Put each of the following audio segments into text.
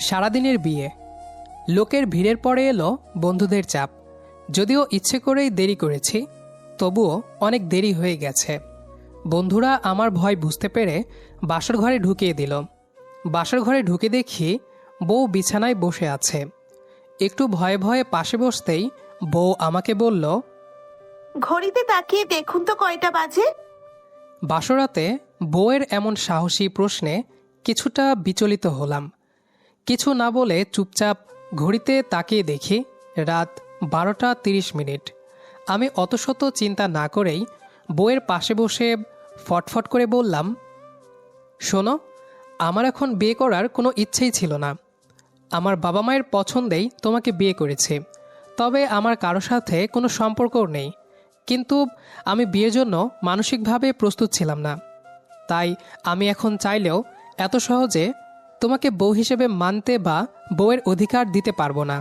সারাদিনের বিয়ে। লোকের ভিড়ের পরে এলো বন্ধুদের চাপ। যদিও ইচ্ছে করেই দেরি করেছি, তবুও অনেক দেরি হয়ে গেছে। বন্ধুরা আমার ভয় বুঝতে পেরে বাসর ঘরে ঢুকিয়ে দিল। বাসর ঘরে ঢুকে দেখি বউ বিছানায় বসে আছে। একটু ভয়ে ভয়ে পাশে বসতেই বউ আমাকে বলল, ঘড়িতে তাকিয়ে দেখুন তো কয়টা বাজে। বাসরাতে বউয়ের এমন সাহসী প্রশ্নে কিছুটা বিচলিত হলাম। কিছু না বলে চুপচাপ ঘড়িতে তাকিয়ে দেখি রাত 12টা 30 মিনিট। আমি অতশত চিন্তা না করেই বউয়ের পাশে বসে ফটফট করে বললাম, শোনো, আমার এখন বিয়ে করার কোনো ইচ্ছেই ছিল না। আমার বাবা মায়ের পছন্দেই তোমাকে বিয়ে করেছি, তবে আমার কারো সাথে কোনো সম্পর্কও নেই। কিন্তু আমি বিয়ের জন্য মানসিকভাবে প্রস্তুত ছিলাম না। তাই আমি এখন চাইলেও এত সহজে তোমাকে বউ হিসেবে মানতে বা বউয়ের অধিকার দিতে পারবো না।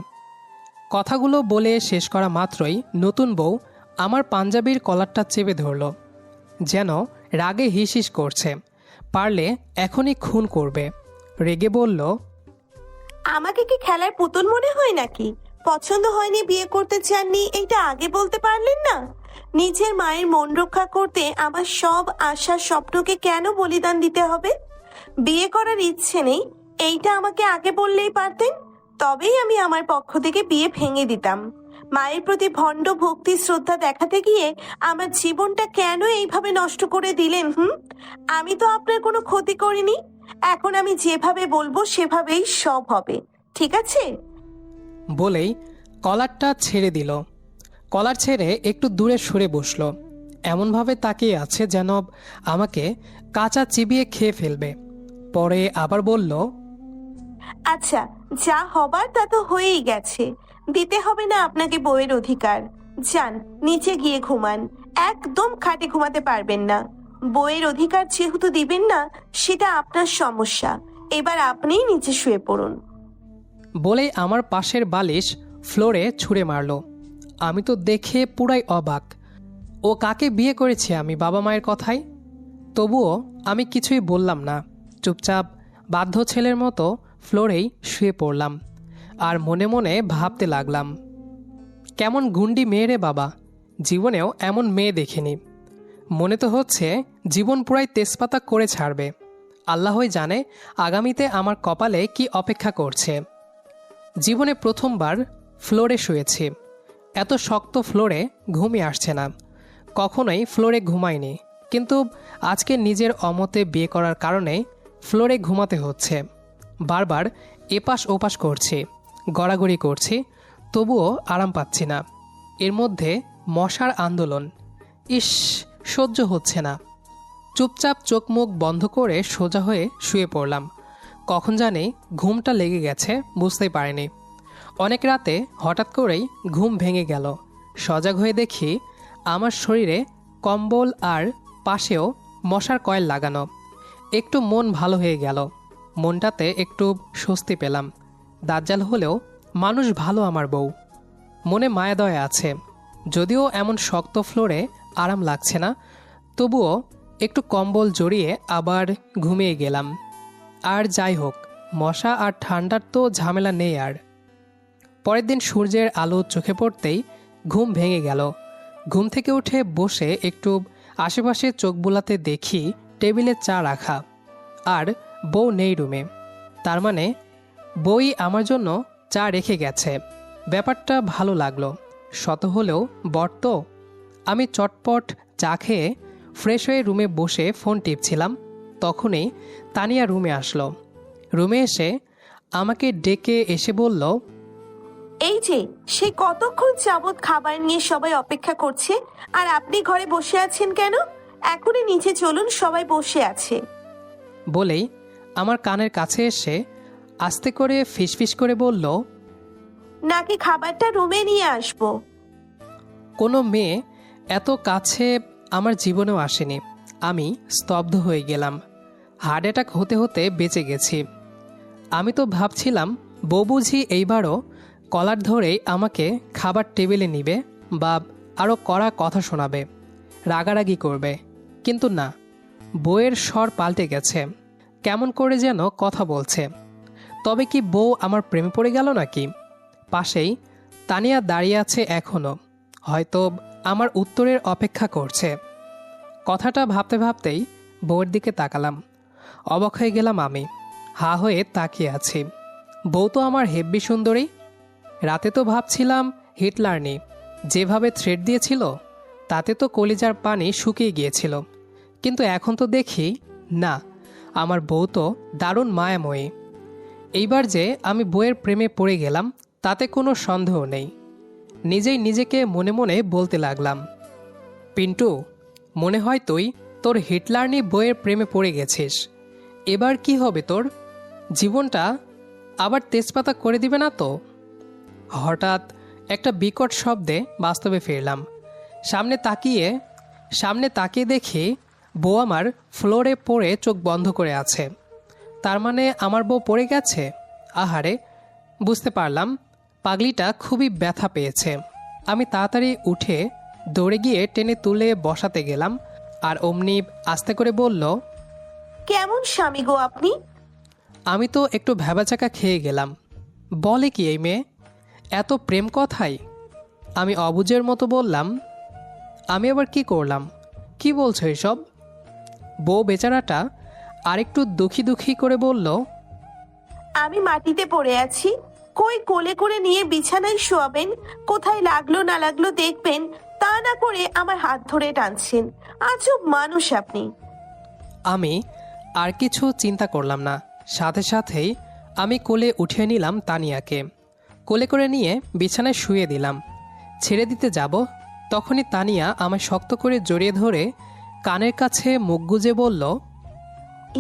কথাগুলো বলে শেষ করা মাত্রই নতুন বউ আমার পাঞ্জাবির কলারটা চেপে ধরল, যেন রাগে হিস হিস করছে, পারলে এখনই খুন করবে। রেগে বলল, আমাকে কি খেলার পুতুল মনে হয় নাকি? পছন্দ হয়নি, বিয়ে করতে চাননি, এইটা আগে বলতে পারলেন না? নিজের মায়ের মন রক্ষা করতে আমার সব আশা স্বপ্নকে কেন বলিদান দিতে হবে? বিয়ে করার ইচ্ছে নেই, এইটা আমাকে আগে বললেই পারতেন। তবেই আমি আমার পক্ষ থেকে বিয়ে ভেঙে দিতাম। মায়ের প্রতি ভণ্ড ভক্তি শ্রদ্ধা দেখাতে গিয়ে আমার জীবনটা কেন এইভাবে নষ্ট করে দিলেন? আমি তো আপনার কোনো ক্ষতি করিনি। এখন আমি যেভাবে বলবো সেভাবেই সব হবে, ঠিক আছে? বলেই কলারটা ছেড়ে দিল। কলার ছেড়ে একটু দূরে সরে বসলো, এমনভাবে তাকিয়ে আছে যেন আমাকে কাঁচা চিবিয়ে খেয়ে ফেলবে। পরে আবার বলল, আচ্ছা, যা হবার তা তো হয়েই গেছে। দিতে হবে না আপনাকে বউয়ের অধিকার। যান, নিচে গিয়ে ঘুমান। একদম খাটে ঘুমাতে পারবেন না। বউয়ের অধিকার যেহেতু দিবেন না, সেটা আপনার সমস্যা। এবার আপনিই নিচে শুয়ে পড়ুন। বলেই আমার পাশের বালিশ ফ্লোরে ছুঁড়ে মারল। আমি তো দেখে পুরাই অবাক। ও কাকে বিয়ে করেছে আমি বাবা মায়ের কথায়? তবুও আমি কিছুই বললাম না, চুপচাপ বাধ্য ছেলের মতো ফ্লোরেই শুয়ে পড়লাম। আর মনে মনে ভাবতে লাগলাম, কেমন গুন্ডি মেয়ে রে বাবা, জীবনেও এমন মেয়ে দেখিনি। মনে তো হচ্ছে জীবন পুরাই তেজপাতা করে ছাড়বে। আল্লাহই জানে আগামীতে আমার কপালে কি অপেক্ষা করছে। জীবনে প্রথমবার ফ্লোরে শুয়েছি। এত শক্ত ফ্লোরে ঘুমই আসছে না। কখনোই ফ্লোরে ঘুমাইনি, কিন্তু আজকে নিজের অমতে বিয়ে করার কারণে ফ্লোরে ঘুমাতে হচ্ছে। বারবার এপাশ ওপাশ করছি, গড়াগড়ি করছি, তবুও আরাম পাচ্ছি না। এর মধ্যে মশার আন্দোলন, ইস, সহ্য হচ্ছে না। চুপচাপ চোখ মুখ বন্ধ করে সোজা হয়ে শুয়ে পড়লাম। কখন জানি ঘুমটা লেগে গেছে, বুঝতেই পারিনি। অনেক রাতে হঠাৎ করেই ঘুম ভেঙে গেল। সজাগ হয়ে দেখি আমার শরীরে কম্বল আর পাশেও মশার কয়েল লাগানো। একটু মন ভালো হয়ে গেল, মনটাতে একটু স্বস্তি পেলাম। দাজ্জাল হলেও মানুষ ভালো আমার বউ। মনে মায়াদয়া আছে, যদিও এমন শক্ত ফ্লোরে আরাম লাগছে না, তবুও একটু কম্বল জড়িয়ে আবার ঘুমিয়ে গেলাম। আর যাই হোক, মশা আর ঠান্ডার তো ঝামেলা নেই আর। পরের দিন সূর্যের আলো চোখে পড়তেই ঘুম ভেঙে গেল। ঘুম থেকে উঠে বসে একটু আশেপাশে চোখ বুলাতে দেখি টেবিলে চা রাখা, আর বউ নেই রুমে। তার মানে বউই আমার জন্য চা রেখে গেছে। ব্যাপারটা ভালো লাগলো, শত হলেও বর তো। আমি চটপট চা খেয়ে ফ্রেশ হয়ে রুমে বসে ফোন টিপছিলাম, তখনই তানিয়া রুমে আসলো। রুমে এসে আমাকে ডেকে এসে বলল, এই যে, সে কতক্ষণ যাবৎ খাবার নিয়ে সবাই অপেক্ষা করছে, আর আপনি ঘরে বসে আছেন কেন? এখনই নিচে চলুন, সবাই বসে আছে। বলেই আমার কানের কাছে এসে আস্তে করে ফিসফিস করে বলল, নাকি খাবারটা রুমে নিয়ে আসবো? কোনো মেয়ে এত কাছে আমার জীবনেও আসেনি। আমি স্তব্ধ হয়ে গেলাম। হার্ট অ্যাটাক হতে হতে বেঁচে গেছি। আমি তো ভাবছিলাম বউ বুঝি এইবারও কলার ধরেই আমাকে খাবার টেবিলে নিবে বা আরও কড়া কথা শোনাবে, রাগারাগি করবে। কিন্তু না, বউয়ের স্বর পাল্টে গেছে, কেমন করে যেন কথা বলছে। তবে কি বউ আমার প্রেমে পড়ে গেল নাকি? পাশেই তানিয়া দাঁড়িয়ে আছে এখনও, হয়তো আমার উত্তরের অপেক্ষা করছে। কথাটা ভাবতে ভাবতেই বউয়ের দিকে তাকালাম। অবাক হয়ে গেলাম আমি, হা হয়ে তাকিয়ে আছি। বউ তো আমার হেব্বি সুন্দরী। রাতে তো ভাবছিলাম হিটলারনি, যেভাবে থ্রেড দিয়েছিল তাতে তো কলিজার পানি শুকিয়ে গিয়েছিল। কিন্তু এখন তো দেখি না, আমার বউ তো দারুণ মায়াময়ী। এইবার যে আমি বউয়ের প্রেমে পড়ে গেলাম তাতে কোনো সন্দেহ নেই। নিজেই নিজেকে মনে মনে বলতে লাগলাম, পিন্টু, মনে হয় তুই তোর হিটলারনি বউয়ের প্রেমে পড়ে গেছিস। এবার কি হবে তোর? জীবনটা আবার তেজপাতা করে দিবে না তো? হঠাৎ একটা বিকট শব্দে বাস্তবে ফিরলাম। সামনে তাকিয়ে দেখি বউ আমার ফ্লোরে পড়ে চোখ বন্ধ করে আছে। তার মানে আমার বউ পড়ে গেছে। আহারে, বুঝতে পারলাম পাগলিটা খুবই ব্যথা পেয়েছে। আমি তাড়াতাড়ি উঠে দৌড়ে গিয়ে টেনে তুলে বসাতে গেলাম, আর অমনি আস্তে করে বলল, কেমন স্বামী গো আপনি? আমি তো একটু ভ্যাবাচাকা খেয়ে গেলাম। বলে কি এই মেয়ে, এত প্রেম কথাই? আমি অবুঝের মতো বললাম, আমি আবার কি করলাম? কি বলছো এসব? বউ বেচারাটা আরেকটু দুঃখী দুঃখী করে বলল, আমি মাটিতে পড়ে আছি, কই কোলে করে নিয়ে বিছানায় শোয়াবেন, কোথায় লাগলো না লাগলো দেখবেন, তা না করে আমার হাত ধরে টানছেন। আজব মানুষ আপনি। আমি আর কিছু চিন্তা করলাম না, সাথে সাথেই আমি কোলে উঠিয়ে নিলাম তানিয়াকে। কোলে করে নিয়ে বিছানায় শুয়ে দিলাম। ছেড়ে দিতে যাব, তখনই তানিয়া আমায় শক্ত করে জড়িয়ে ধরে কানের কাছে মুখ গুজে বলল,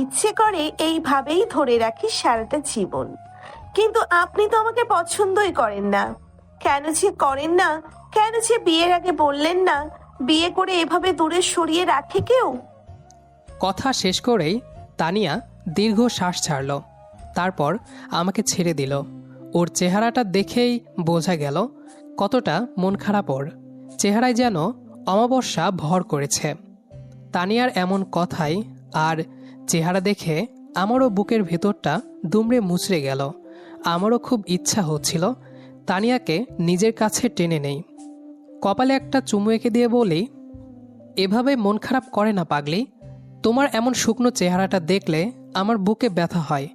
ইচ্ছে করে এইভাবেই ধরে রাখি সারাটা জীবন, কিন্তু আপনি তো আমাকে পছন্দই করেন না। কেন যে করেন না, কেন যে বিয়ের আগে বললেন না? বিয়ে করে এভাবে দূরে সরিয়ে রাখে কেউ? কথা শেষ করেই তানিয়া দীর্ঘ শ্বাস ছাড়ল, তারপর আমাকে ছেড়ে দিল। ওর চেহারাটা দেখেই বোঝা গেল কতটা মন খারাপ ওর। চেহারায় যেন অমাবস্যা ভর করেছে। তানিয়ার এমন কথাই আর চেহারা দেখে আমারও বুকের ভেতরটা দুমড়ে মুচড়ে গেল। আমারও খুব ইচ্ছা হচ্ছিল তানিয়াকে নিজের কাছে টেনে নেই, কপালে একটা চুমু এঁকে দিয়ে বলি, এভাবে মন খারাপ করে না পাগলি। তোমার এমন শুকনো চেহারাটা দেখলে আমার বুকে ব্যথা হয়।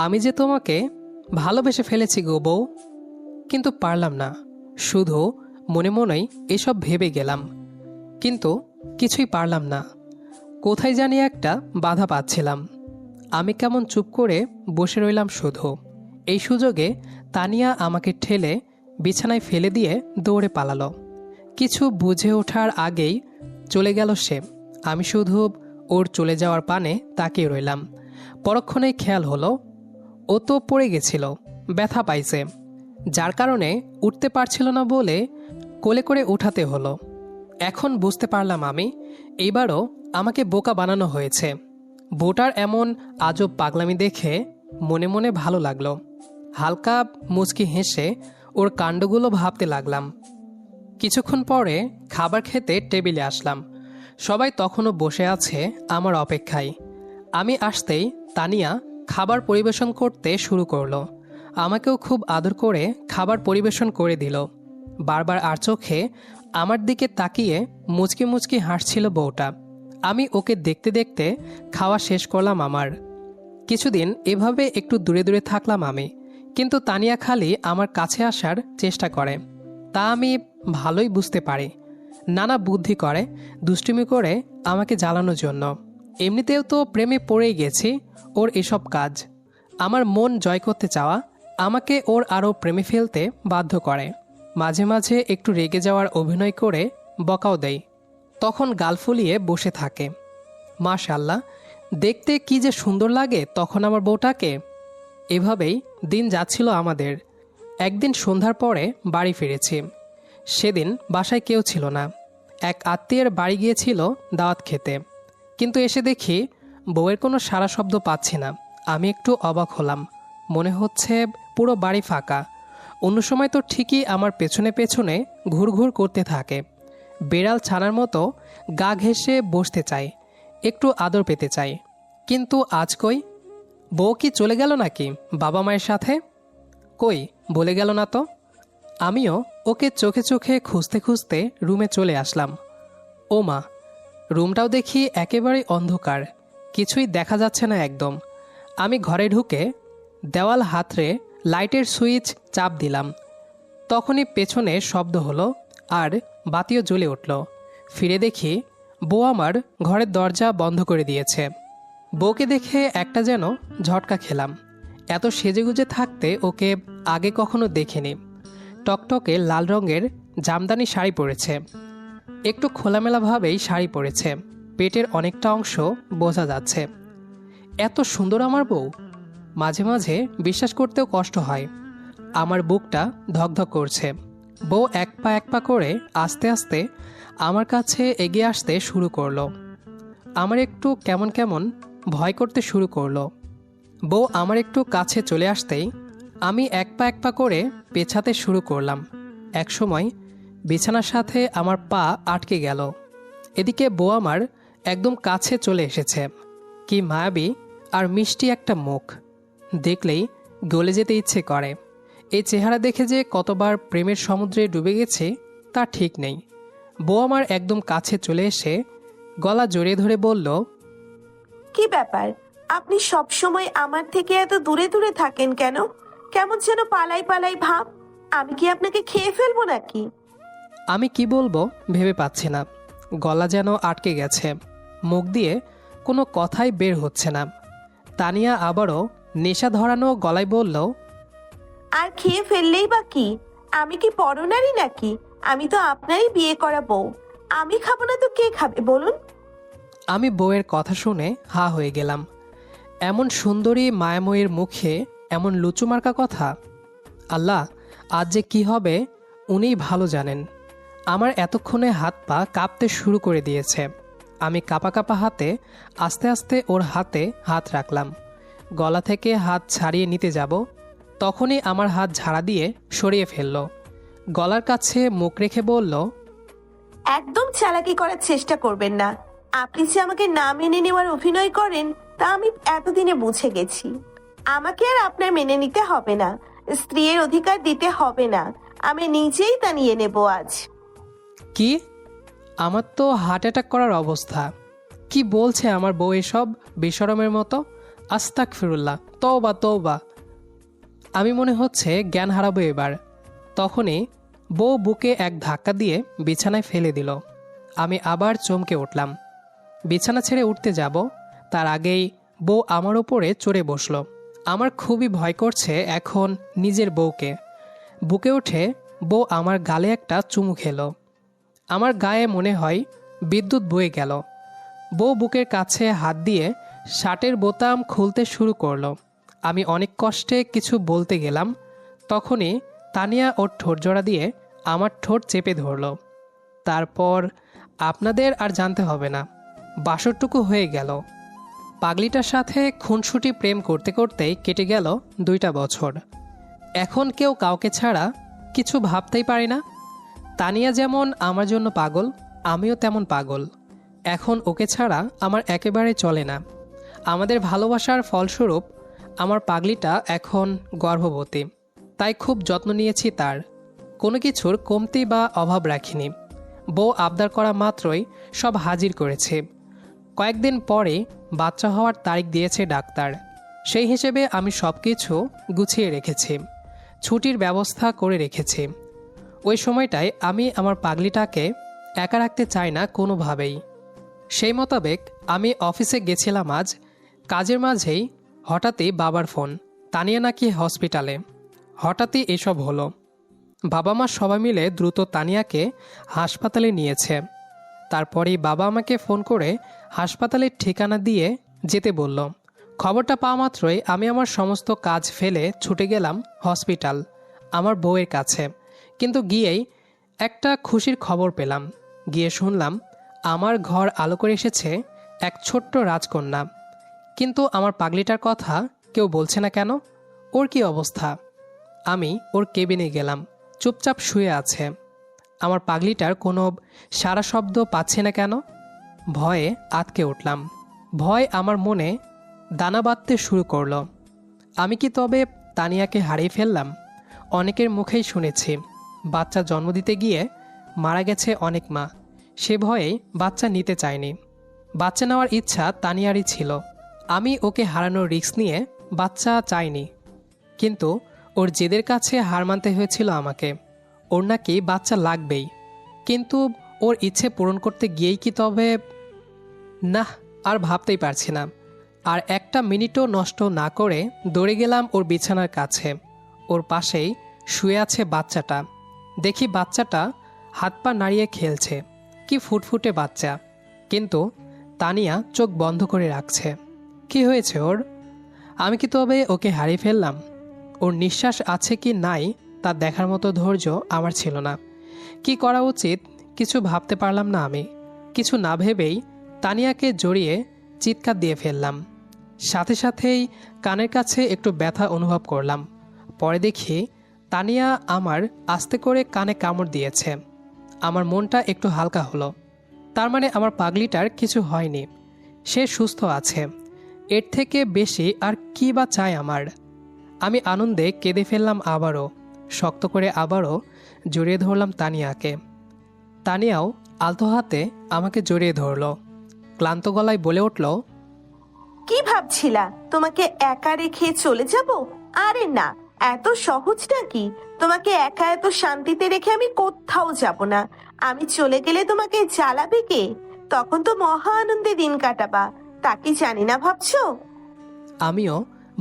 আমি যে তোমাকে ভালোবেসে ফেলেছি গো বউ। কিন্তু পারলাম না, শুধু মনে মনেই এসব ভেবে গেলাম, কিন্তু কিছুই পারলাম না। কোথায় জানি একটা বাধা পাচ্ছিলাম। আমি কেমন চুপ করে বসে রইলাম শুধু। এই সুযোগে তানিয়া আমাকে ঠেলে বিছানায় ফেলে দিয়ে দৌড়ে পালালো। কিছু বুঝে ওঠার আগেই চলে গেল সে। আমি শুধু ওর চলে যাওয়ার পানে তাকিয়ে রইলাম। পরক্ষণেই খেয়াল হলো ও তো পড়ে গেছিল, ব্যথা পাইছে, যার কারণে উঠতে পারছিল না বলে কোলে করে উঠাতে হলো। এখন বুঝতে পারলাম আমি এইবারও আমাকে বোকা বানানো হয়েছে। বোটার এমন আজব পাগলামি দেখে মনে মনে ভালো লাগলো। হালকা মুচকি হেসে ওর কাণ্ডগুলো ভাবতে লাগলাম। কিছুক্ষণ পরে খাবার খেতে টেবিলে আসলাম। সবাই তখনও বসে আছে আমার অপেক্ষায়। আমি আসতেই তানিয়া খাবার পরিবেশন করতে শুরু করলো। আমাকেও খুব আদর করে খাবার পরিবেশন করে দিল। বারবার আর চোখে আমার দিকে তাকিয়ে মুচকি মুচকি হাসছিল বউটা। আমি ওকে দেখতে দেখতে খাওয়া শেষ করলাম আমার। কিছুদিন এভাবে একটু দূরে দূরে থাকলাম আমি, কিন্তু তানিয়া খালি আমার কাছে আসার চেষ্টা করে। তা আমি ভালোই বুঝতে পারি। নানা বুদ্ধি করে, দুষ্টুমি করে আমাকে জ্বালানোর জন্য। এমনিতেও তো প্রেমে পড়েই গেছি, ওর এসব কাজ। আমার মন জয় করতে চাওয়া আমাকে ওর আরও প্রেমে ফেলতে বাধ্য করে। মাঝে মাঝে একটু রেগে যাওয়ার অভিনয় করে বকাও দেয়, তখন গাল ফুলিয়ে বসে থাকে। মাশাআল্লাহ, দেখতে কি যে সুন্দর লাগে তখন আমার বউটাকে। এভাবেই দিন যাচ্ছিল আমাদের। একদিন সন্ধ্যার পরে বাড়ি ফিরেছি। সেদিন বাসায় কেউ ছিল না। এক আত্মীয়ের বাড়ি গিয়েছিল দাওয়াত খেতে, কিন্তু এসে দেখি বউয়ের কোনো সাড়া শব্দ পাচ্ছি না। আমি একটু অবাক হলাম, মনে হচ্ছে পুরো বাড়ি ফাঁকা। অন্য সময় তো ঠিকই আমার পেছনে পেছনে ঘুরঘুর করতে থাকে, বেড়াল ছানার মতো গা ঘেঁষে বসতে চায়, একটু আদর পেতে চায়। কিন্তু আজ কই? বউ কি চলে গেল নাকি বাবা মায়ের সাথে? কই, বলে গেল না তো। আমিও ওকে চোখে চোখে খুঁজতে খুঁজতে রুমে চলে আসলাম। ও মা, রুমটাও দেখি একেবারেই অন্ধকার, কিছুই দেখা যাচ্ছে না একদম। আমি ঘরে ঢুকে দেওয়াল হাতড়ে লাইটের সুইচ চাপ দিলাম। তখনই পেছনে শব্দ হলো আর বাতিও জ্বলে উঠল। ফিরে দেখি বউ আমার ঘরের দরজা বন্ধ করে দিয়েছে। বউকে দেখে একটা যেন ঝটকা খেলাম। এত সেজেগুজে থাকতে ওকে আগে কখনো দেখিনি। টকটকে লাল রঙের জামদানি শাড়ি পরেছে, একটু খোলামেলাভাবেই শাড়ি পরেছে, পেটের অনেকটা অংশ বোঝা যাচ্ছে। এত সুন্দর আমার বউ, মাঝে মাঝে বিশ্বাস করতেও কষ্ট হয়। আমার বুকটা ধকধক করছে। বউ এক পা করে আস্তে আস্তে আমার কাছে এগিয়ে আসতে শুরু করলো। আমার একটু কেমন কেমন ভয় করতে শুরু করলো। বউ আমার একটু কাছে চলে আসতেই আমি এক পা করে পেছাতে শুরু করলাম। একসময় বিছানার সাথে আমার পা আটকে গেল। এদিকে বউ আমার একদম কাছে চলে এসেছে। কি মায়াবী আর মিষ্টি একটা মুখ, দেখলেই গলে যেতে ইচ্ছে করে। এই চেহারা দেখে যে কতবার প্রেমের সমুদ্রে ডুবে গেছে তা ঠিক নেই। বউ আমার একদম কাছে চলে এসে গলা জড়িয়ে ধরে বলল, কি ব্যাপার, আপনি সব সময় আমার থেকে এত দূরে দূরে থাকেন কেন? কেমন যেন পালাই পালাই ভাব। আমি কি আপনাকে খেয়ে ফেলবো নাকি? আমি কি বলবো ভেবে পাচ্ছি না। গলা যেন আটকে গেছে, মুখ দিয়ে কোনো কথাই বের হচ্ছে না। তানিয়া আবারও নেশা ধরানো গলায় বলল, আর খেয়ে ফেললেই বা কি? আমি কি পরনারী নাকি? আমি তো আপনারই বিয়ে করা বউ। আমি খাবো না তো কে খাবে বলুন? আমি বউয়ের কথা শুনে হা হয়ে গেলাম। এমন সুন্দরী মায়াময়ীর মুখে এমন লুচুমার্কা কথা! আল্লাহ, আজ যে কি হবে উনিই ভালো জানেন। আমার এতক্ষণে হাত পা কাঁপতে শুরু করে দিয়েছে। আমি কাঁপা কাঁপা হাতে আস্তে আস্তে ওর হাতে হাত রাখলাম। গলা থেকে হাত ছাড়িয়ে নিতে যাব, তখনই আমার হাত ঝাড়া দিয়ে সরিয়ে ফেলল। গলার কাছে মুখ রেখে বলল, একদম চালাকি করার চেষ্টা করবেন না। আপনি যে আমাকে না মেনে নেওয়ার অভিনয় করেন তা আমি এতদিনে বুঝে গেছি। আমাকে আর আপনার মেনে নিতে হবে না, স্ত্রীর অধিকার দিতে হবে না। আমি নিজেই তা নিয়ে নেব আজ। কি? আমার তো হার্ট অ্যাটাক করার অবস্থা। কি বলছে আমার বউ এসব বেশরমের মতো? আস্তাগফিরুল্লাহ, তওবা তওবা। আমি মনে হচ্ছে জ্ঞান হারাবো এবার। তখনই বউ বুকে এক ধাক্কা দিয়ে বিছানায় ফেলে দিল। আমি আবার চমকে উঠলাম। বিছানা ছেড়ে উঠতে যাব, তার আগেই বউ আমার ওপরে চড়ে বসলো। আমার খুবই ভয় করছে এখন নিজের বউকে। বুকে উঠে বউ আমার গালে একটা চুমু খেলো। আমার গায়ে মনে হয় বিদ্যুৎ বয়ে গেল। বউ বুকের কাছে হাত দিয়ে শার্টের বোতাম খুলতে শুরু করলো। আমি অনেক কষ্টে কিছু বলতে গেলাম, তখনই তানিয়া ওর ঠোঁট জোড়া দিয়ে আমার ঠোঁট চেপে ধরল। তারপর আপনাদের আর জানতে হবে না, বাসরটুকু হয়ে গেল। পাগলিটার সাথে খুনসুটি প্রেম করতে করতেই কেটে গেল 2টা বছর। এখন কেউ কাউকে ছাড়া কিছু ভাবতেই পারি না। তানিয়া যেমন আমার জন্য পাগল, আমিও তেমন পাগল। এখন ওকে ছাড়া আমার একেবারে চলে না। আমাদের ভালোবাসার ফলস্বরূপ আমার পাগলিটা এখন গর্ভবতী, তাই খুব যত্ন নিয়েছি তার। কোনো কিছুর কমতি বা অভাব রাখিনি। বউ আবদার করা মাত্রই সব হাজির করেছে। কয়েকদিন পরে বাচ্চা হওয়ার তারিখ দিয়েছে ডাক্তার। সেই হিসেবে আমি সব কিছু গুছিয়ে রেখেছি, ছুটির ব্যবস্থা করে রেখেছি। ওই সময়টায় আমি আমার পাগলিটাকে একা রাখতে চাই না কোনোভাবেই। সেই মোতাবেক আমি অফিসে গেছিলাম আজ। কাজের মাঝেই হঠাৎই বাবার ফোন, তানিয়া নাকি হসপিটালে। হঠাৎই এসব হলো। বাবা মা সবাই মিলে দ্রুত তানিয়াকে হাসপাতালে নিয়েছে। তারপরেই বাবা আমাকে ফোন করে হাসপাতালের ঠিকানা দিয়ে যেতে বলল। খবরটা পাওয়া মাত্রই আমি আমার সমস্ত কাজ ফেলে ছুটে গেলাম হসপিটাল, আমার বউয়ের কাছে। কিন্তু গিয়েই একটা খুশির খবর পেলাম। গিয়ে শুনলাম আমার ঘর আলো করে এসেছে এক ছোট্ট রাজকন্যা। কিন্তু আমার পাগলিটার কথা কেউ বলছে না কেন? ওর কি অবস্থা? আমি ওর কেবিনে গেলাম, চুপচাপ শুয়ে আছে। আমার পাগলিটার কোনো সারা শব্দ পাচ্ছে না কেন? ভয়ে আটকে উঠলাম। ভয় আমার মনে দানা বাঁধতে শুরু করলো। আমি কি তবে তানিয়াকে হারিয়ে ফেললাম? অনেকের মুখেই শুনেছি বাচ্চা জন্ম দিতে গিয়ে মারা গেছে অনেক মা, সে ভয়েই বাচ্চা নিতে চায়নি। বাচ্চা নেওয়ার ইচ্ছা তানিয়ারই ছিল। আমি ওকে হারানোর রিস্ক নিয়ে বাচ্চা চাইনি, কিন্তু ওর জেদের কাছে হার মানতে হয়েছিল আমাকে। ওর নাকি বাচ্চা লাগবেই, কিন্তু ওর ইচ্ছে পূরণ করতে গিয়েই কি তবে? না, আর ভাবতেই পারছি না। আর একটা মিনিটও নষ্ট না করে দৌড়ে গেলাম ওর বিছানার কাছে। ওর পাশেই শুয়ে আছে বাচ্চাটা। দেখি বাচ্চাটা হাত পা নাড়িয়ে খেলছে, কি ফুটফুটে বাচ্চা। কিন্তু তানিয়া চোখ বন্ধ করে রাখছে। কি হয়েছে ওর? আমি কি তবে ওকে হারিয়ে ফেললাম? ওর নিঃশ্বাস আছে কি নাই তা দেখার মতো ধৈর্য আমার ছিল না। কি করা উচিত কিছু ভাবতে পারলাম না আমি। কিছু না ভেবেই তানিয়াকে জড়িয়ে চিৎকার দিয়ে ফেললাম। সাথে সাথেই কানের কাছে একটু ব্যথা অনুভব করলাম। পরে দেখি তানিয়া আমার আস্তে করে কানে কামড় দিয়েছে। আমার মনটা একটু হালকা হলো। তার মানে আমার পাগলিটার কিছু হয়নি, সে সুস্থ আছে। এর থেকে বেশি আর কি বা চাই আমার? আমি আনন্দে কেঁদে ফেললাম আবারও। শক্ত করে আবারও জড়িয়ে ধরলাম তানিয়াকে। তানিয়াও আলতো হাতে আমাকে জড়িয়ে ধরল। ক্লান্ত গলায় বলে উঠল, কি ভাবছিলা তোমাকে একা রেখে চলে যাব? আরে না, এত সহজ নাকি? তোমাকে একা এত শান্তিতে রেখে আমি কোথাও যাব না। আমি চলে গেলে তোমাকে জ্বালাবে কে? তখন তো মহা আনন্দে দিন কাটাবা, তা কি জানি না ভাবছো? আমিও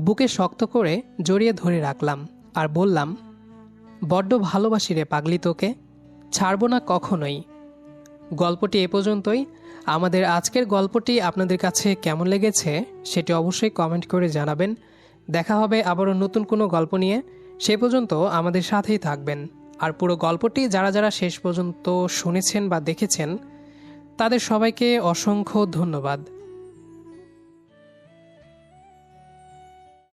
বুকে শক্ত করে জড়িয়ে ধরে রাখলাম আর বললাম, বড্ড ভালোবাসি রে পাগলি তোকে, ছাড়বো না কখনোই। গল্পটি এ পর্যন্তই। আমাদের আজকের গল্পটি আপনাদের কাছে কেমন লেগেছে সেটি অবশ্যই কমেন্ট করে জানাবেন। দেখা হবে আবারও নতুন কোনো গল্প নিয়ে। সে পর্যন্ত আমাদের সাথেই থাকবেন। আর পুরো গল্পটি যারা যারা শেষ পর্যন্ত শুনেছেন বা দেখেছেন তাদের সবাইকে অসংখ্য ধন্যবাদ।